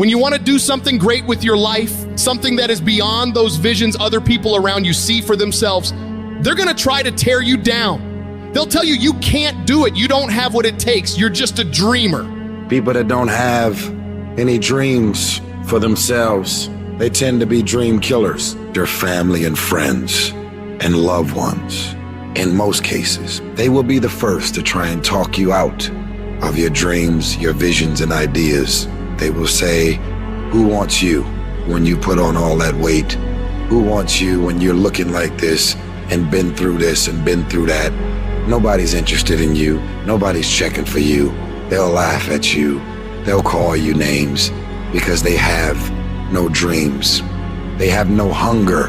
When you want to do something great with your life, something that is beyond those visions other people around you see for themselves, they're going to try to tear you down. They'll tell you you can't do it. You don't have what it takes. You're just a dreamer. People that don't have any dreams for themselves, they tend to be dream killers. Their family and friends and loved ones, in most cases, they will be the first to try and talk you out of your dreams, your visions and ideas. They will say, who wants you when you put on all that weight? Who wants you when you're looking like this and been through this and been through that? Nobody's interested in you. Nobody's checking for you. They'll laugh at you. They'll call you names because they have no dreams. They have no hunger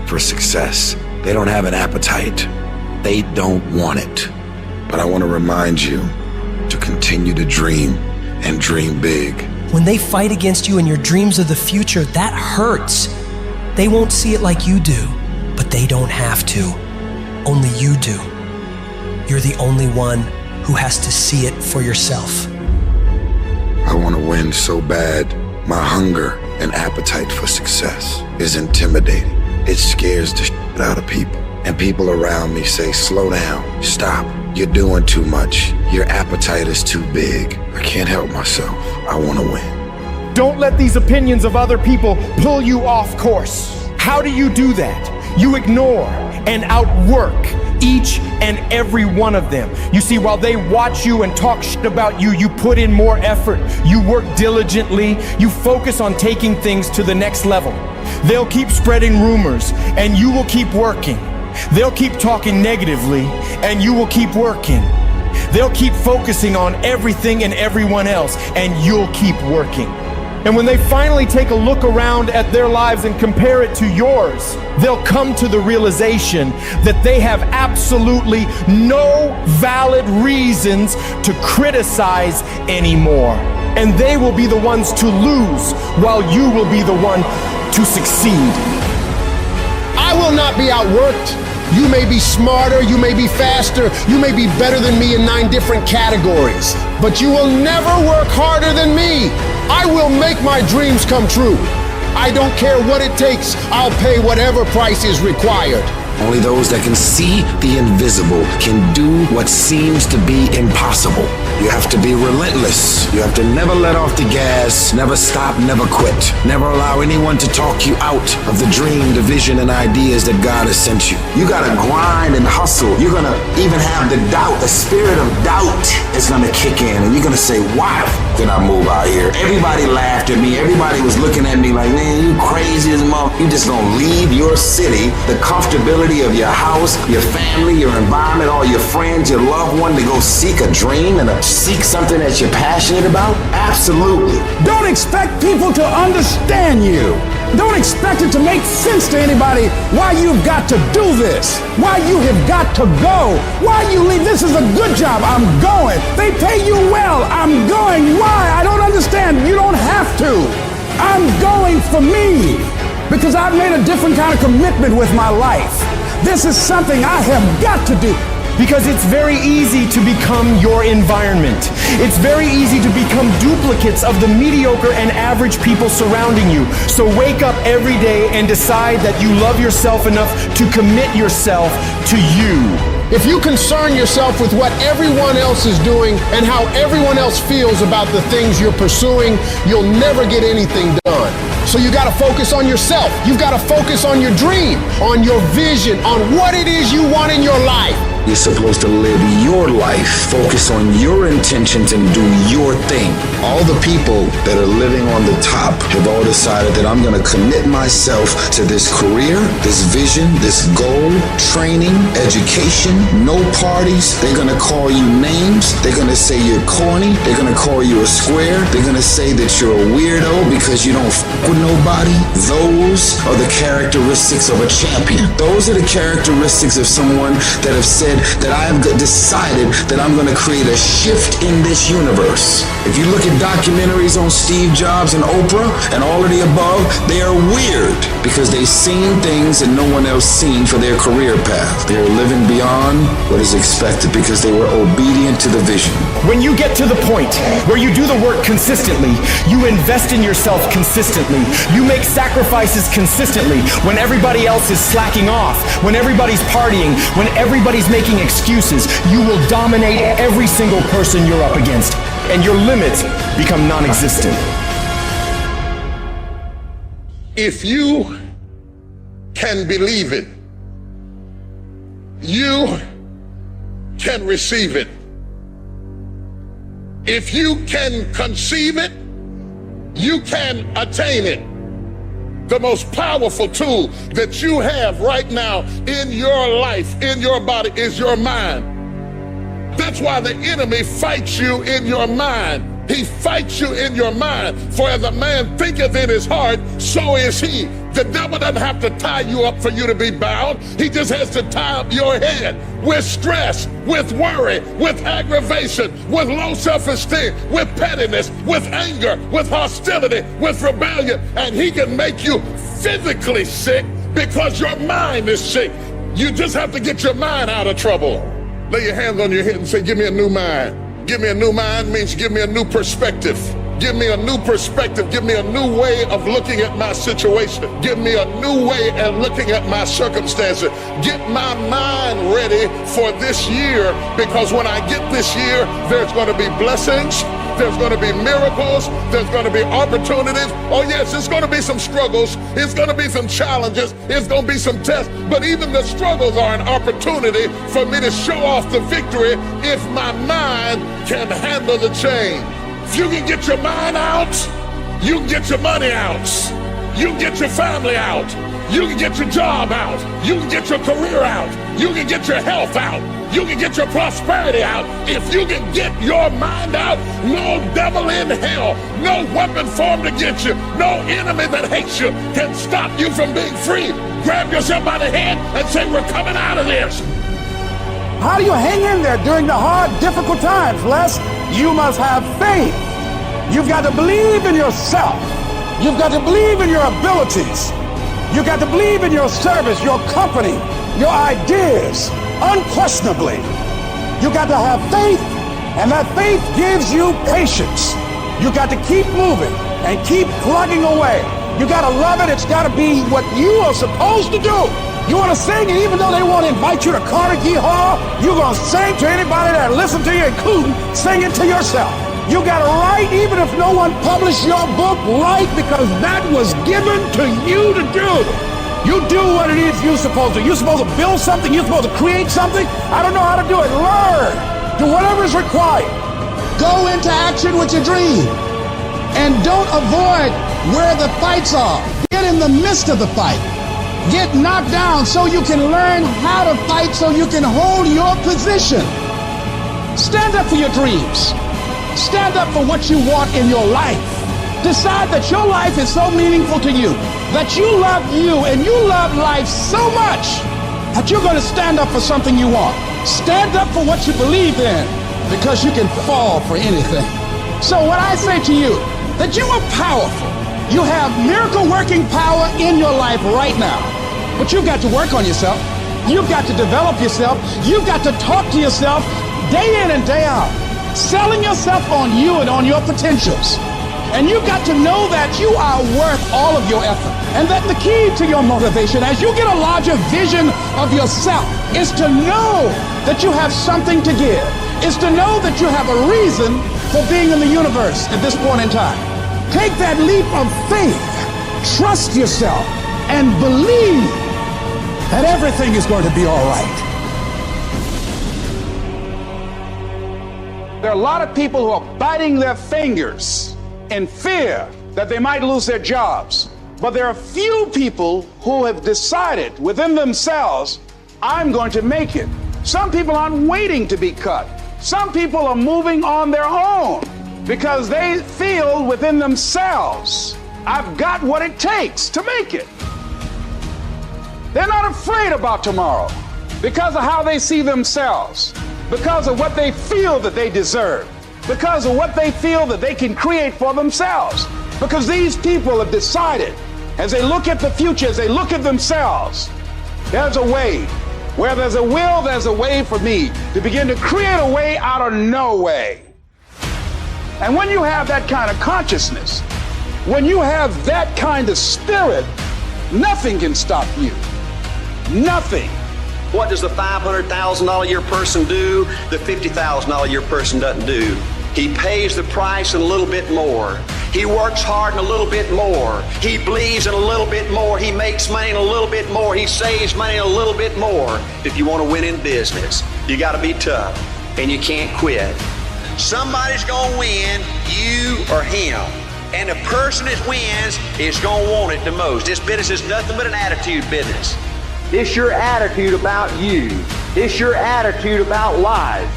for success. They don't have an appetite. They don't want it. But I want to remind you to continue to dream and dream big. When they fight against you and your dreams of the future, that hurts. They won't see it like you do, but they don't have to. Only you do. You're the only one who has to see it for yourself. I want to win so bad. My hunger and appetite for success is intimidating. It scares the shit out of people. And people around me say, slow down, stop. You're doing too much. Your appetite is too big. I can't help myself. I want to win. Don't let these opinions of other people pull you off course. How do you do that? You ignore and outwork each and every one of them. You see, while they watch you and talk shit about you, you put in more effort. You work diligently. You focus on taking things to the next level. They'll keep spreading rumors and you will keep working. They'll keep talking negatively and you will keep working. They'll keep focusing on everything and everyone else and you'll keep working. And when they finally take a look around at their lives and compare it to yours, they'll come to the realization that they have absolutely no valid reasons to criticize anymore. And they will be the ones to lose while you will be the one to succeed. I will not be outworked. You may be smarter, you may be faster, you may be better than me in 9 different categories, but you will never work harder than me. I will make my dreams come true. I don't care what it takes. I'll pay whatever price is required. Only those that can see the invisible can do what seems to be impossible. You have to be relentless. You have to never let off the gas, never stop, never quit. Never allow anyone to talk you out of the dream, the vision, and ideas that God has sent you. You gotta grind and hustle. You're gonna even have the doubt, the spirit of doubt is gonna kick in, and you're gonna say, why did I move out here? Everybody laughed at me. Everybody was looking at me like, man, you crazy as mom. You just gonna leave your city, the comfortability of your house, your family, your environment, all your friends, your loved one to go seek a dream and seek something that you're passionate about? Absolutely. Don't expect people to understand you. Don't expect it to make sense to anybody why you've got to do this, why you have got to go, why you leave. This is a good job. I'm going. They pay you well. I'm going. Why? I don't understand. You don't have to. I'm going for me because I've made a different kind of commitment with my life. This is something I have got to do. Because it's very easy to become your environment. It's very easy to become duplicates of the mediocre and average people surrounding you. So wake up every day and decide that you love yourself enough to commit yourself to you. If you concern yourself with what everyone else is doing and how everyone else feels about the things you're pursuing, you'll never get anything done. So you gotta focus on yourself. You've gotta focus on your dream, on your vision, on what it is you want in your life. You're supposed to live your life, focus on your intentions and do your thing. All the people that are living on the top have all decided that I'm gonna commit myself to this career, this vision, this goal, training, education, no parties. They're gonna call you names. They're gonna say you're corny. They're gonna call you a square. They're gonna say that you're a weirdo because you don't f with nobody. Those are the characteristics of a champion. Those are the characteristics of someone that have said that I have decided that I'm going to create a shift in this universe. If you look at documentaries on Steve Jobs and Oprah and all of the above, they are weird because they've seen things that no one else seen for their career path. They are living beyond what is expected because they were obedient to the vision. When you get to the point where you do the work consistently, you invest in yourself consistently, you make sacrifices consistently when everybody else is slacking off, when everybody's partying, when everybody's making excuses, you will dominate every single person you're up against, and your limits become non-existent. If you can believe it, you can receive it. If you can conceive it, you can attain it. The most powerful tool that you have right now in your life, in your body, is your mind. That's why the enemy fights you in your mind. He fights you in your mind. For as a man thinketh in his heart, so is he. The devil doesn't have to tie you up for you to be bound. He just has to tie up your head with stress, with worry, with aggravation, with low self-esteem, with pettiness, with anger, with hostility, with rebellion. And he can make you physically sick because your mind is sick. You just have to get your mind out of trouble. Lay your hands on your head and say, give me a new mind. Give me a new mind means give me a new perspective. Give me a new perspective. Give me a new way of looking at my situation. Give me a new way of looking at my circumstances. Get my mind ready for this year, because when I get this year, there's going to be blessings. There's going to be miracles. There's going to be opportunities. Oh yes, it's going to be some struggles. It's going to be some challenges. It's going to be some tests. But even the struggles are an opportunity for me to show off the victory if my mind can handle the change. If you can get your mind out, you can get your money out. You can get your family out. You can get your job out. You can get your career out. You can get your health out. You can get your prosperity out. If you can get your mind out, no devil in hell, no weapon formed against you, no enemy that hates you can stop you from being free. Grab yourself by the head and say, we're coming out of this. How do you hang in there during the hard, difficult times, Les? You must have faith. You've got to believe in yourself. You've got to believe in your abilities. You've got to believe in your service, your company, your ideas, unquestionably. You've got to have faith, and that faith gives you patience. You've got to keep moving and keep plugging away. You've got to love it. It's got to be what you are supposed to do. You want to sing, and even though they won't invite you to Carnegie Hall, you're going to sing to anybody that listens to you, including sing it to yourself. You got to write, even if no one published your book, write, because that was given to you to do. You do what it is you're supposed to. You're supposed to build something. You're supposed to create something. I don't know how to do it. Learn. Do whatever is required. Go into action with your dream. And don't avoid where the fights are. Get in the midst of the fight. Get knocked down so you can learn how to fight, so you can hold your position. Stand up for your dreams. Stand up for what you want in your life. Decide that your life is so meaningful to you, that you love you and you love life so much that you're going to stand up for something you want. Stand up for what you believe in, because you can fall for anything. So what I say to you, that you are powerful. You have miracle working power in your life right now. But you've got to work on yourself. You've got to develop yourself. You've got to talk to yourself day in and day out, selling yourself on you and on your potentials. And you've got to know that you are worth all of your effort. And that the key to your motivation, as you get a larger vision of yourself, is to know that you have something to give. Is to know that you have a reason for being in the universe at this point in time. Take that leap of faith. Trust yourself and believe that everything is going to be all right. There are a lot of people who are biting their fingers in fear that they might lose their jobs. But there are few people who have decided within themselves, I'm going to make it. Some people aren't waiting to be cut. Some people are moving on their own because they feel within themselves, I've got what it takes to make it. They're not afraid about tomorrow. because of how they see themselves, because of what they feel that they deserve, because of what they feel that they can create for themselves. Because these people have decided, as they look at the future, as they look at themselves, there's a way. Where there's a will, there's a way for me to begin to create a way out of no way. And when you have that kind of consciousness, when you have that kind of spirit, nothing can stop you. Nothing. What does the $500,000 a year person do? The $50,000 a year person doesn't do. He pays the price and a little bit more. He works hard and a little bit more. He believes in a little bit more. He makes money and a little bit more. He saves money and a little bit more. If you want to win in business, you got to be tough and you can't quit. Somebody's going to win, you or him. And the person that wins is going to want it the most. This business is nothing but an attitude business. It's your attitude about you. It's your attitude about life.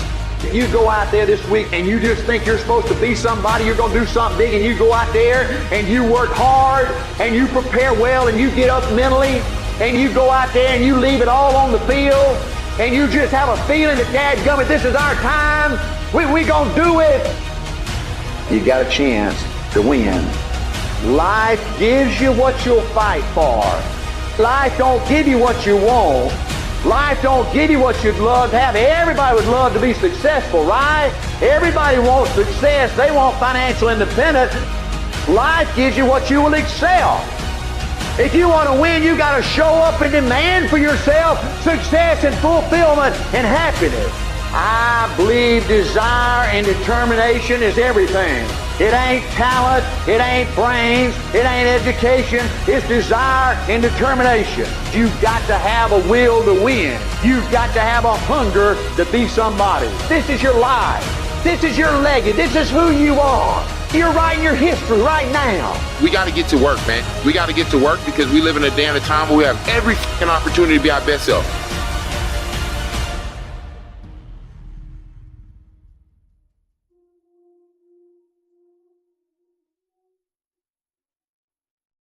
You go out there this week and you just think you're supposed to be somebody, you're going to do something big, and you go out there and you work hard and you prepare well and you get up mentally and you go out there and you leave it all on the field and you just have a feeling that dadgummit, this is our time, we going to do it. You got a chance to win. Life gives you what you'll fight for. Life don't give you what you want. Life don't give you what you'd love to have. Everybody would love to be successful, right? Everybody wants success. They want financial independence. Life gives you what you will excel. If you want to win, you got to show up and demand for yourself success and fulfillment and happiness. I believe desire and determination is everything. It ain't talent, it ain't brains, it ain't education, it's desire and determination. You've got to have a will to win. You've got to have a hunger to be somebody. This is your life. This is your legacy. This is who you are. You're writing your history right now. We got to get to work, man. We got to get to work because we live in a day and a time where we have every opportunity to be our best self.